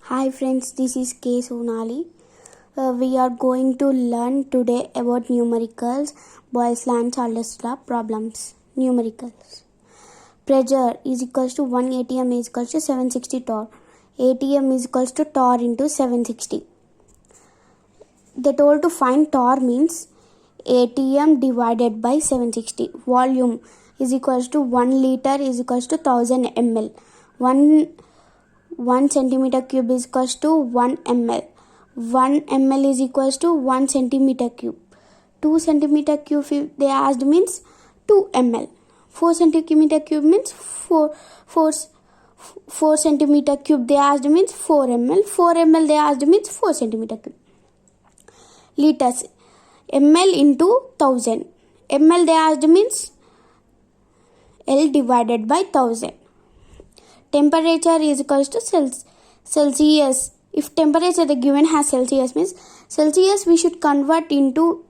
Hi friends, this is K. Sonali. We are going to learn today about numericals, Boyle's law and Charles' law problems. Numericals. Pressure is equals to 1 atm is equals to 760 torr. Atm is equals to torr into 760. They told to find torr means atm divided by 760. Volume is equals to 1 liter is equals to 1000 ml. 1 centimeter cube is equals to 1 ml. 1 ml is equals to 1 centimeter cube. 2 centimeter cube if they asked means 2 ml. 4 centimeter cube means 4 centimeter cube they asked means 4 ml. 4 ml they asked means 4 centimeter cube. Liters ml into 1000. ml they asked means L divided by 1000. Temperature is equals to Celsius. If temperature the given has Celsius means Celsius we should convert into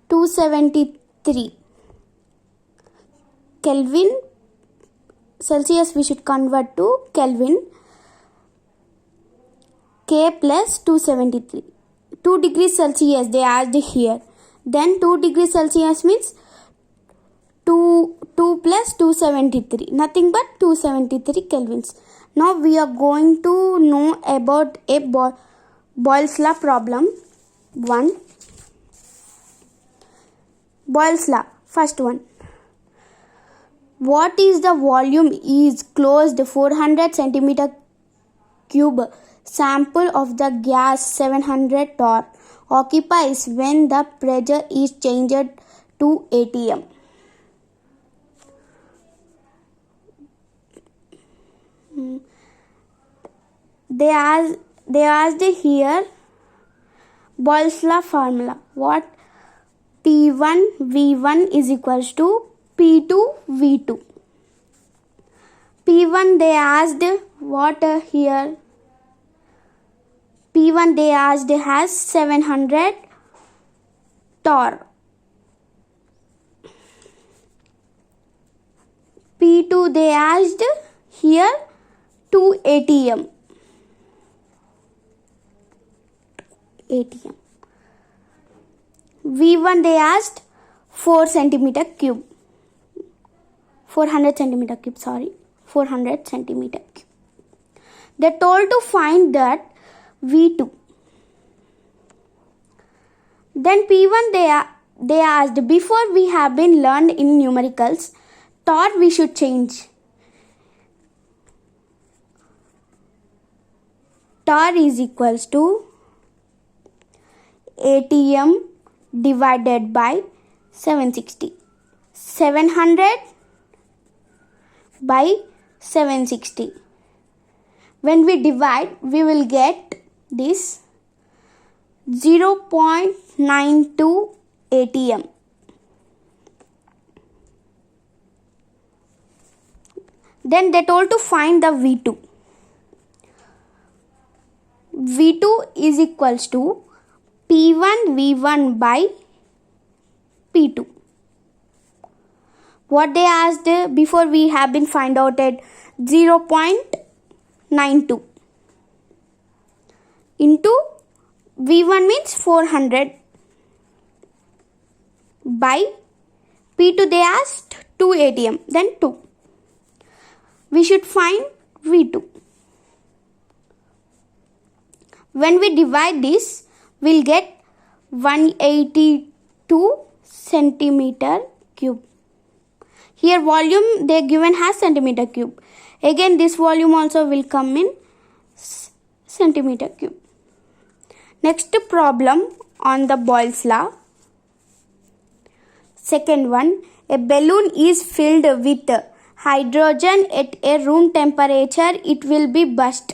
273. Kelvin, Celsius we should convert to Kelvin. K plus 273. 2 degrees Celsius they asked here. Then 2 degrees Celsius means 2 plus 273. Nothing but 273 kelvins. Now we are going to know about a Boyle's law problem. 1. Boyle's law. First one. What is the volume is closed 400 centimeter cube sample of the gas 700 torr occupies when the pressure is changed to atm. They asked here Boyle's law formula. What? P1 V1 is equals to P2 V2. P1 they asked what here? P1 they asked has 700 torr. P2 they asked here 2 atm. V1 they asked 400 centimeter cube. 400 centimeter cube. They told to find that V2. Then P1 they asked before we have been learned in numericals. Torr we should change. Torr is equals to atm divided by 760. 700 by 760. When we divide, we will get this 0.92 atm. Then they told to find the V2. V2 is equals to P1 V1 by P2. What they asked before we have been find out at 0.92 into V1 means 400 by P2 they asked 2 atm then 2. We should find V2. When we divide this, we'll get 182 centimeter cube. Here volume they given has centimeter cube. Again this volume also will come in centimeter cube. Next problem on the Boyle's law. Second one. A balloon is filled with hydrogen at a room temperature. It will be burst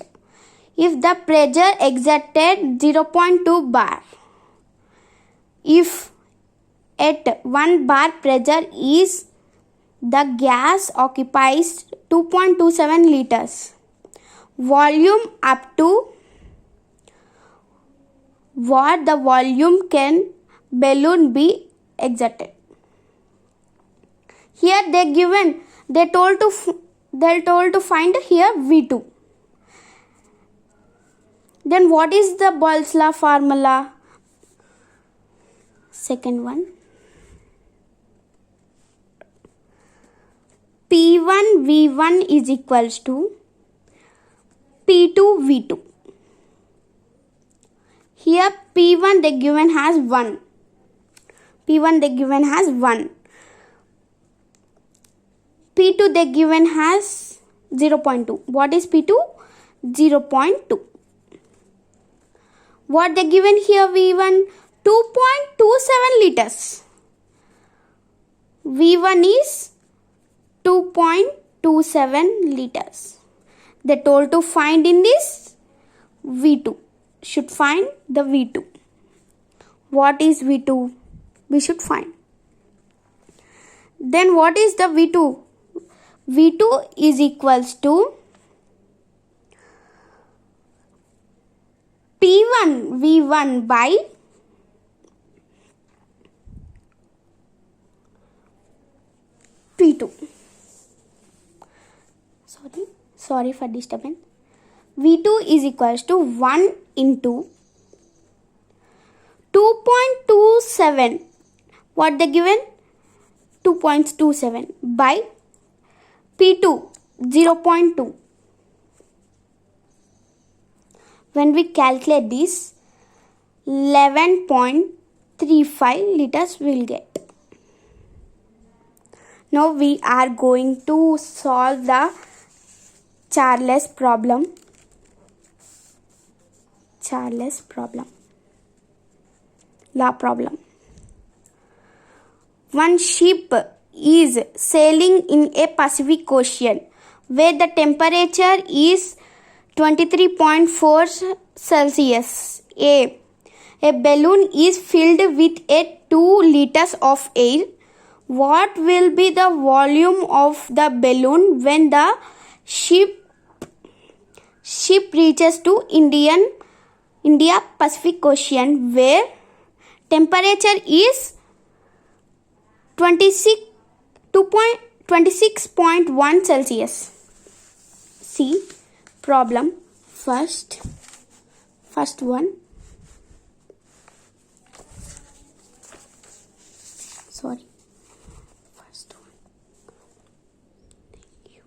if the pressure exerted 0.2 bar. If at 1 bar pressure is the gas occupies 2.27 liters. Volume up to what the volume can balloon be exerted. Here they told to find here V2. Then what is the Boyle's law formula? Second one. P1 V1 is equals to P2 V2. Here P1 they given has 1. P1 they given has 1. P2 they given has 0.2. What is P2? 0.2. What they given here V1? 2.27 liters. V1 is 2.27 liters. They told to find in this V2. Should find the V2. What is V2? We should find. Then what is the V2? V2 is equals to P1 V1 by P2. Sorry for disturbance. V2 is equals to 1 into 2.27. What they given? 2.27 by P2 0.2. When we calculate this, 11.35 liters we'll get. Now we are going to solve the Charles problem. Law problem. One ship is sailing in a Pacific Ocean where the temperature is 23.4 Celsius. A balloon is filled with 2 liters of air. What will be the volume of the balloon when the ship reaches to India Pacific Ocean where temperature is 26.1 Celsius. See problem first one. Sorry. First one. Thank you.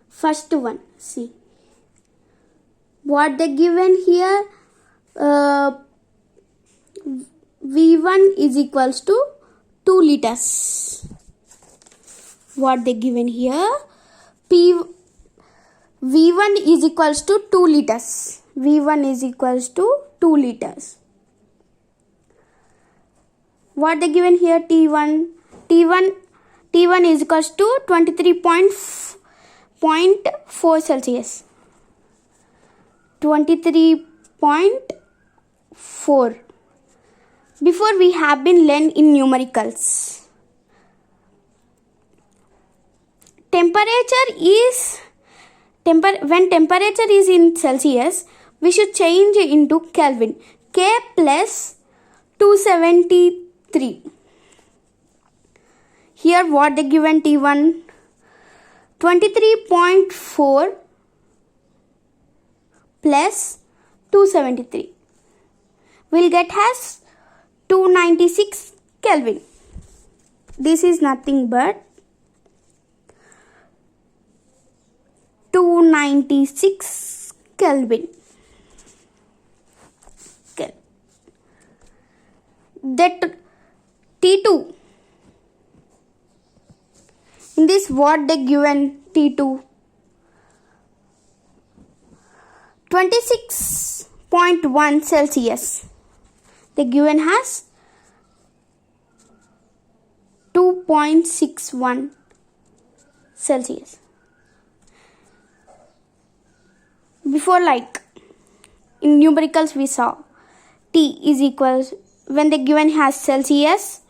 First one, see what they given here. V1 is equals to 2 liters. What they given here? V1 is equals to 2 liters. V1 is equals to 2 liters. What they given here? T1 is equals to 23.4 Celsius. 23.4. Before we have been learned in numericals. When temperature is in Celsius, we should change into Kelvin. K plus 273. Here what they given T1? 23.4 plus 273. We'll get as 296 Kelvin. This is nothing but 296 Kelvin. That T2. In this what they given T2? 26.1 Celsius. They given has 2.61 Celsius. Before, like in numericals we saw T is equals, when the given has Celsius,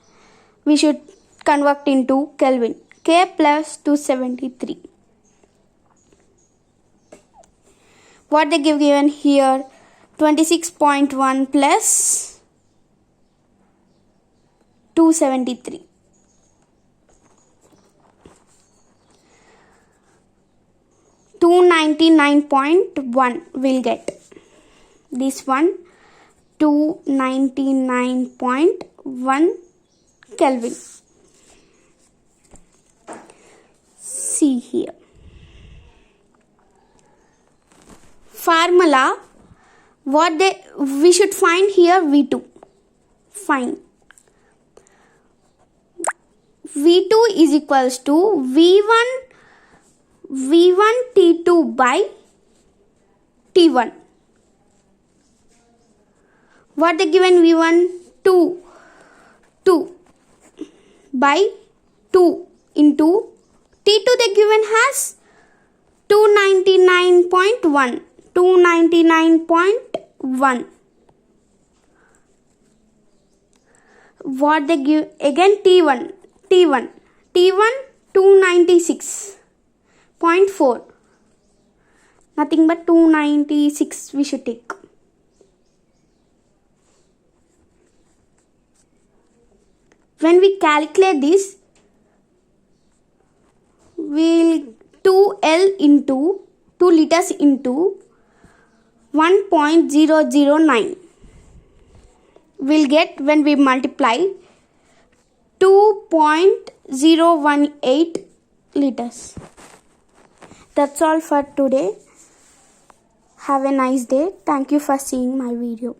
we should convert into Kelvin. K plus 273. What they given here? 26.1 plus 273. $299.1 will get. This one, 299.1 Kelvin. See here. Formula, we should find here V2. Fine. V2 is equals to V1 T2 by T1. What they given? V1 2 by 2 into T2 they given has 299.1. What they give again? T1 296.4. Nothing but 296 we should take. When we calculate this, we'll 2L into 2 liters into 1.009. We'll get, when we multiply, 2.018 liters. That's all for today. Have a nice day. Thank you for seeing my video.